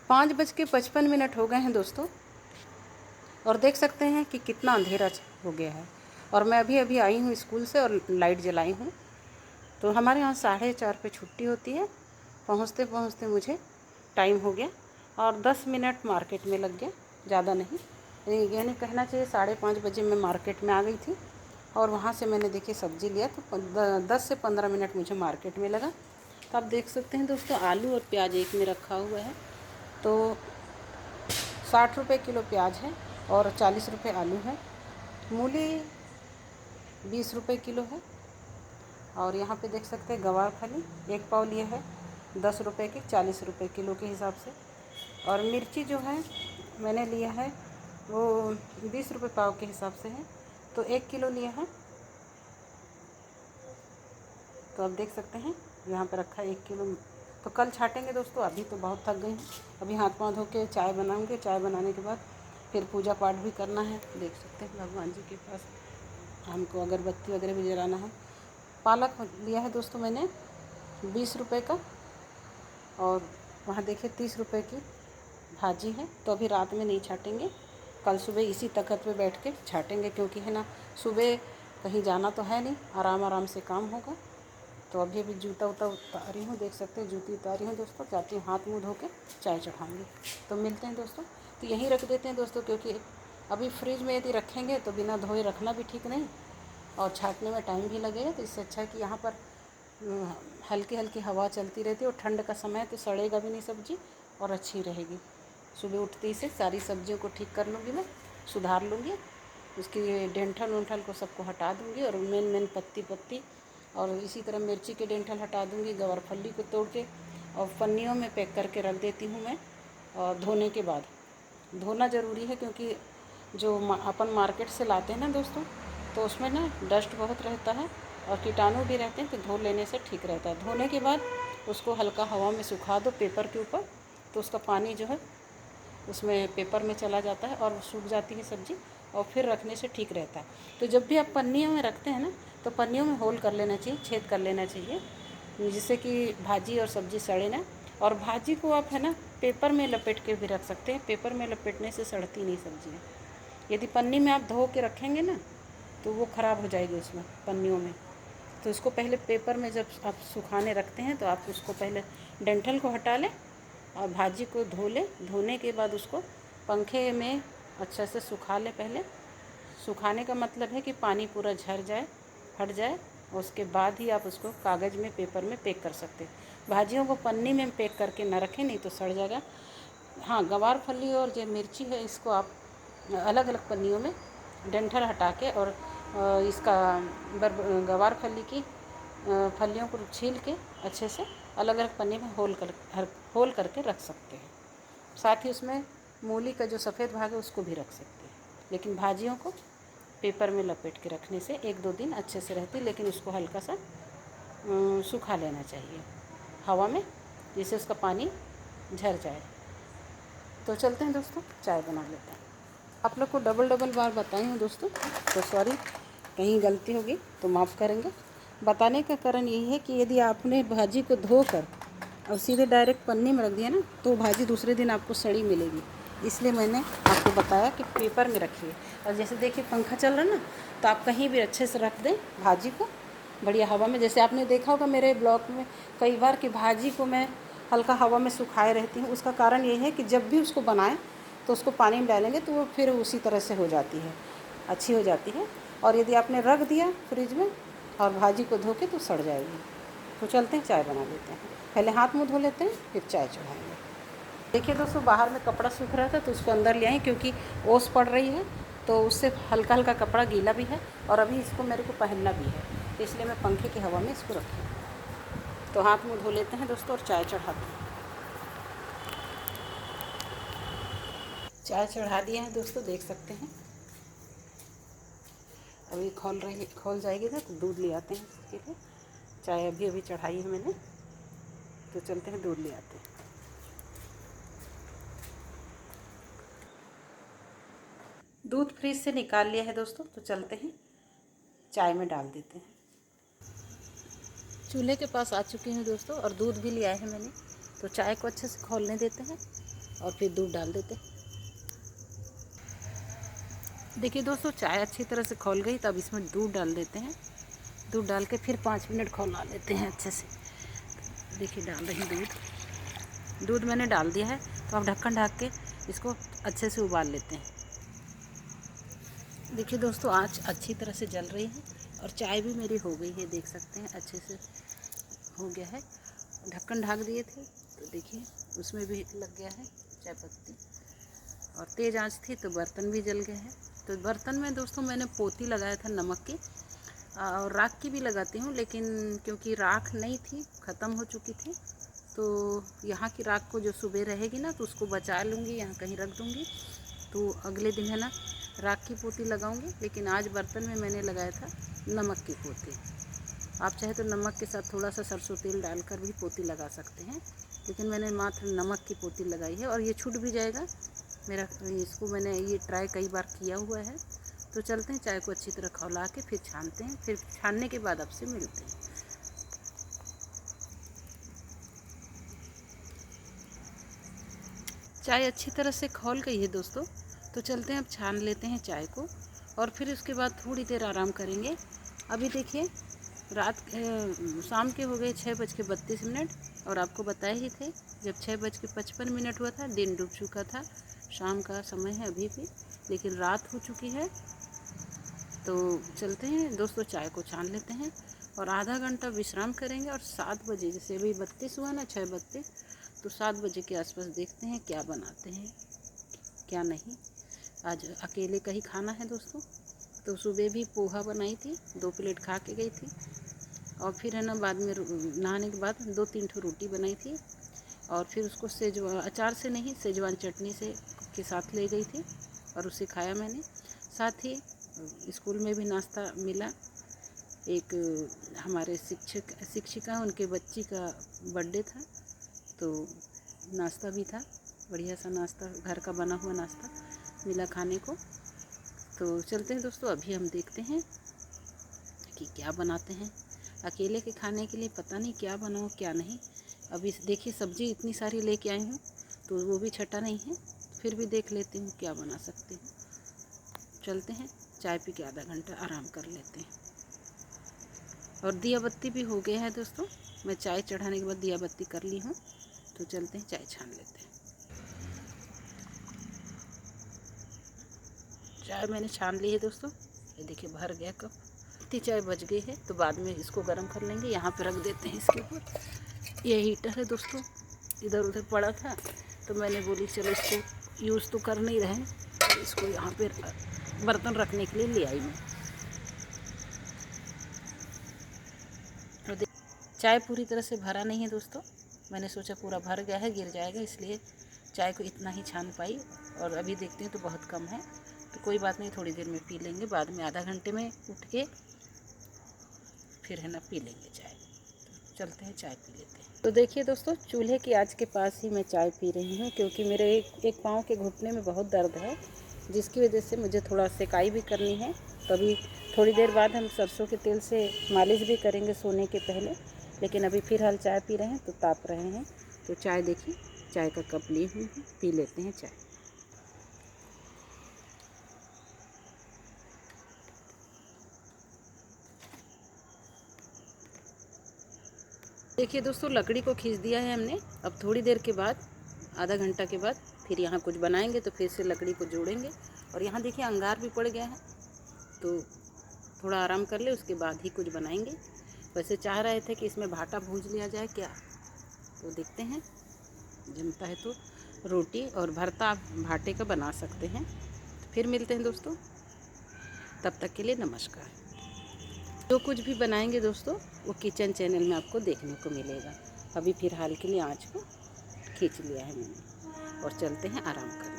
5:55 हो गए हैं दोस्तों, और देख सकते हैं कि कितना अंधेरा हो गया है। और मैं अभी अभी आई हूँ स्कूल से और लाइट जलाई हूँ। तो हमारे यहाँ 4:30 पे छुट्टी होती है। पहुँचते पहुँचते मुझे टाइम हो गया और 10 मिनट मार्केट में लग गया, ज़्यादा नहीं। ये नहीं कहना चाहिए 5:30 बजे मैं मार्केट में आ गई थी। और वहाँ से मैंने देखिए सब्ज़ी लिया, तो 10 से 15 मिनट मुझे मार्केट में लगा। तो आप देख सकते हैं दोस्तों, आलू और प्याज एक में रखा हुआ है। तो 60 रुपये किलो प्याज है और 40 रुपये आलू है। मूली 20 रुपये किलो है। और यहाँ पे देख सकते हैं गवार फली 1 पाव लिए है 10 रुपये की, 40 रुपये किलो के हिसाब से। और मिर्ची जो है मैंने लिया है वो 20 रुपये पाव के हिसाब से है, तो 1 किलो लिया है। तो आप देख सकते हैं यहाँ पर रखा है 1 किलो। तो कल छाटेंगे दोस्तों, अभी तो बहुत थक गई हूँ। अभी हाथ पाँव धो के चाय बनाऊँगी, चाय बनाने के बाद फिर पूजा पाठ भी करना है। देख सकते हैं भगवान जी के पास हमको अगरबत्ती वगैरह भी जलाना है। पालक लिया है दोस्तों मैंने 20 रुपये का, और वहाँ देखिए 30 रुपये की भाजी है। तो अभी रात में नहीं छाटेंगे, कल सुबह इसी तख्त पे बैठ के छाटेंगे, क्योंकि है ना सुबह कहीं जाना तो है नहीं, आराम आराम से काम होगा। तो अभी अभी जूता उता उतारी हूँ, देख सकते हैं जूती उतारी हूँ दोस्तों। जाती हूँ हाथ मुँह धो के चाय चढ़ाऊँगी। तो मिलते हैं दोस्तों। तो यहीं रख देते हैं दोस्तों, क्योंकि अभी फ्रिज में यदि रखेंगे तो बिना धोए रखना भी ठीक नहीं, और छाटने में टाइम भी लगेगा। तो इससे अच्छा है कि यहाँ पर हल्की हल्की हवा चलती रहती है, और ठंड का समय है तो सड़ेगा भी नहीं सब्ज़ी और अच्छी रहेगी। सुबह उठते ही से सारी सब्जियों को ठीक कर लूँगी, मैं सुधार लूँगी, उसकी डेंठल वेंठल को सबको हटा दूँगी, और मेन पत्ती और इसी तरह मिर्ची के डेंठल हटा दूँगी। गवारफली को तोड़ के और पन्नियों में पैक करके रख देती हूँ मैं। और धोने के बाद धोना ज़रूरी है, क्योंकि जो अपन मार्केट से लाते हैं ना दोस्तों, तो उसमें ना डस्ट बहुत रहता है और कीटाणु भी रहते हैं। तो धो लेने से ठीक रहता है। धोने के बाद उसको हल्का हवा में सुखा दो पेपर के ऊपर, तो उसका पानी जो है उसमें पेपर में चला जाता है और सूख जाती है सब्ज़ी, और फिर रखने से ठीक रहता है। तो जब भी आप पन्नियों में रखते हैं ना, तो पन्नियों में होल कर लेना चाहिए, छेद कर लेना चाहिए, जिससे कि भाजी और सब्ज़ी सड़े ना। और भाजी को आप है ना पेपर में लपेट के भी रख सकते हैं, पेपर में लपेटने से सड़ती नहीं सब्जियाँ। यदि पन्नी में आप धो के रखेंगे ना, तो वो ख़राब हो जाएगी उसमें पन्नियों में। तो इसको पहले पेपर में जब आप सुखाने रखते हैं, तो आप उसको पहले डंठल को हटा लें और भाजी को धो लें। धोने के बाद उसको पंखे में अच्छे से सुखा लें। पहले सुखाने का मतलब है कि पानी पूरा झर जाए, हट जाए, और उसके बाद ही आप उसको कागज़ में पेपर में पैक कर सकते हैं। भाजियों को पन्नी में पैक करके ना रखें, नहीं तो सड़ जाएगा। हाँ, गवार फली और जो मिर्ची है इसको आप अलग अलग पन्नियों में डंठल हटा के, और इसका गवार फली की फलियों को छील के अच्छे से अलग अलग पन्नी में होल करके रख सकते हैं। साथ ही उसमें मूली का जो सफ़ेद भाग है उसको भी रख सकते हैं। लेकिन भाजियों को पेपर में लपेट के रखने से 1-2 दिन अच्छे से रहती, लेकिन उसको हल्का सा सुखा लेना चाहिए हवा में, जिससे उसका पानी झर जाए। तो चलते हैं दोस्तों, चाय बना लेते हैं। आप लोग को डबल बार बताई हूँ दोस्तों, तो सॉरी, कहीं गलती होगी तो माफ़ करेंगे। बताने का कारण यही है कि यदि आपने भाजी को धोकर और सीधे डायरेक्ट पन्नी में रख दिया ना, तो भाजी दूसरे दिन आपको सड़ी मिलेगी। इसलिए मैंने आपको बताया कि पेपर में रखिए। और जैसे देखिए पंखा चल रहा है ना, तो आप कहीं भी अच्छे से रख दें भाजी को बढ़िया हवा में। जैसे आपने देखा होगा मेरे ब्लॉग में कई बार कि भाजी को मैं हल्का हवा में सुखाए रहती हूँ। उसका कारण यही है कि जब भी उसको बनाएं तो उसको पानी में डालेंगे तो वो फिर उसी तरह से हो जाती है, अच्छी हो जाती है। और यदि आपने रख दिया फ्रिज में और भाजी को धो के, तो सड़ जाएगी। तो चलते हैं चाय बना लेते हैं। पहले हाथ मुँह धो लेते हैं, फिर चाय चढ़ाएंगे। देखिए दोस्तों, बाहर में कपड़ा सूख रहा था तो उसको अंदर ले आए, क्योंकि ओस पड़ रही है, तो उससे हल्का हल्का कपड़ा गीला भी है, और अभी इसको मेरे को पहनना भी है, तो इसलिए मैं पंखे की हवा में इसको रखी। तो हाथ मुँह धो लेते हैं दोस्तों और चाय चढ़ाते हैं। चाय चढ़ा दिया है दोस्तों, देख सकते हैं। अभी खोल जाएगी ना, तो दूध ले आते हैं इसके लिए। चाय अभी अभी चढ़ाई है मैंने, तो चलते हैं दूध ले आते हैं। दूध फ्रिज से निकाल लिया है दोस्तों, तो चलते हैं चाय में डाल देते हैं। चूल्हे के पास आ चुके हैं दोस्तों, और दूध भी ले आए हैं मैंने। तो चाय को अच्छे से खौलने देते हैं। और फिर दूध डाल देते हैं। देखिए दोस्तों, चाय अच्छी तरह से खौल गई, तब इसमें दूध डाल देते हैं। दूध डाल के फिर 5 मिनट खौला लेते हैं अच्छे से। देखिए डाल रही दूध मैंने डाल दिया है। तो अब ढक्कन ढक के इसको अच्छे से उबाल लेते हैं। देखिए दोस्तों, आँच अच्छी तरह से जल रही है और चाय भी मेरी हो गई है, देख सकते हैं अच्छे से हो गया है। ढक्कन ढक दिए थे तो देखिए उसमें भी लग गया है चाय पत्ती, और तेज़ आंच थी तो बर्तन भी जल गए हैं। तो बर्तन में दोस्तों मैंने पोती लगाया था नमक की, और राख की भी लगाती हूँ, लेकिन क्योंकि राख नहीं थी, ख़त्म हो चुकी थी, तो यहाँ की राख को जो सुबह रहेगी ना तो उसको बचा लूँगी, यहाँ कहीं रख दूँगी, तो अगले दिन है ना राख की पोती लगाऊँगी। लेकिन आज बर्तन में मैंने लगाया था नमक की पोती। आप चाहे तो नमक के साथ थोड़ा सा सरसों तेल डालकर भी पोती लगा सकते हैं, लेकिन मैंने मात्र नमक की पोती लगाई है। और ये छूट भी जाएगा मेरा, इसको मैंने ये ट्राई कई बार किया हुआ है। तो चलते हैं, चाय को अच्छी तरह खौला के फिर छानते हैं, फिर छानने के बाद आपसे मिलते हैं। चाय अच्छी तरह से खौल गई है दोस्तों, तो चलते हैं अब छान लेते हैं चाय को, और फिर उसके बाद थोड़ी देर आराम करेंगे। अभी देखिए शाम के हो गए 6:32, और आपको बताए ही थे जब 6:55 हुआ था, दिन डूब चुका था। शाम का समय है अभी भी, लेकिन रात हो चुकी है। तो चलते हैं दोस्तों, चाय को छान लेते हैं और आधा घंटा विश्राम करेंगे, और 7 बजे, जैसे अभी 32 हुआ ना, 6:32, तो 7 बजे के आसपास देखते हैं क्या बनाते हैं क्या नहीं। आज अकेले का ही खाना है दोस्तों। तो सुबह भी पोहा बनाई थी, 2 प्लेट खा के गई थी, और फिर है ना बाद में नहाने के बाद 2-3 ठो रोटी बनाई थी, और फिर उसको अचार से नहीं, सेजवान चटनी से के साथ ले गई थी, और उसे खाया मैंने। साथ ही स्कूल में भी नाश्ता मिला। एक हमारे शिक्षिका उनके बच्ची का बर्थडे था, तो नाश्ता भी था, बढ़िया सा नाश्ता, घर का बना हुआ नाश्ता मिला खाने को। तो चलते हैं दोस्तों, अभी हम देखते हैं कि क्या बनाते हैं। अकेले के खाने के लिए पता नहीं क्या बनाऊँ क्या नहीं। अभी देखिए सब्ज़ी इतनी सारी लेके आई हूँ, तो वो भी छटा नहीं है, फिर भी देख लेती हूँ क्या बना सकती हूँ। चलते हैं, चाय पी के आधा घंटा आराम कर लेते हैं। और दिया बत्ती भी हो गया है दोस्तों, मैं चाय चढ़ाने के बाद दिया बत्ती कर ली हूँ। तो चलते हैं, चाय छान लेते हैं। चाय मैंने छान ली है दोस्तों, ये देखिए भर गया कप। इतनी चाय बच गई है, तो बाद में इसको गर्म कर लेंगे। यहाँ पे रख देते हैं इसके ऊपर। ये हीटर है दोस्तों, इधर उधर पड़ा था, तो मैंने बोली चलो इसको यूज़ तो कर नहीं रहे, तो इसको यहाँ पे बर्तन रखने के लिए ले आई मैं। तो चाय पूरी तरह से भरा नहीं है दोस्तों, मैंने सोचा पूरा भर गया है गिर जाएगा, इसलिए चाय को इतना ही छान पाई। और अभी देखते हैं तो बहुत कम है, तो कोई बात नहीं, थोड़ी देर में पी लेंगे, बाद में आधा घंटे में उठ के फिर है ना पी लेंगे चाय। तो चलते हैं, चाय पी लेते हैं। तो देखिए दोस्तों, चूल्हे की आँच के पास ही मैं चाय पी रही हूँ, क्योंकि मेरे एक पाँव के घुटने में बहुत दर्द है, जिसकी वजह से मुझे थोड़ा सेकाई भी करनी है। तो अभी थोड़ी देर बाद हम सरसों के तेल से मालिश भी करेंगे सोने के पहले, लेकिन अभी फिलहाल चाय पी रहे हैं तो ताप रहे हैं। तो चाय देखिए, चाय का कप लिए हुए हैं, पी लेते हैं चाय। देखिए दोस्तों, लकड़ी को खींच दिया है हमने। अब थोड़ी देर के बाद, आधा घंटा के बाद, फिर यहाँ कुछ बनाएंगे, तो फिर से लकड़ी को जोड़ेंगे। और यहाँ देखिए अंगार भी पड़ गया है, तो थोड़ा आराम कर ले, उसके बाद ही कुछ बनाएंगे। वैसे चाह रहे थे कि इसमें भाटा भूज लिया जाए क्या, तो देखते हैं, जमता है तो रोटी और भरता आप भाटे का बना सकते हैं। फिर मिलते हैं दोस्तों, तब तक के लिए नमस्कार। जो कुछ भी बनाएंगे दोस्तों, वो किचन चैनल में आपको देखने को मिलेगा। अभी फिलहाल के लिए आँच को खींच लिया है मैंने, और चलते हैं आराम करने।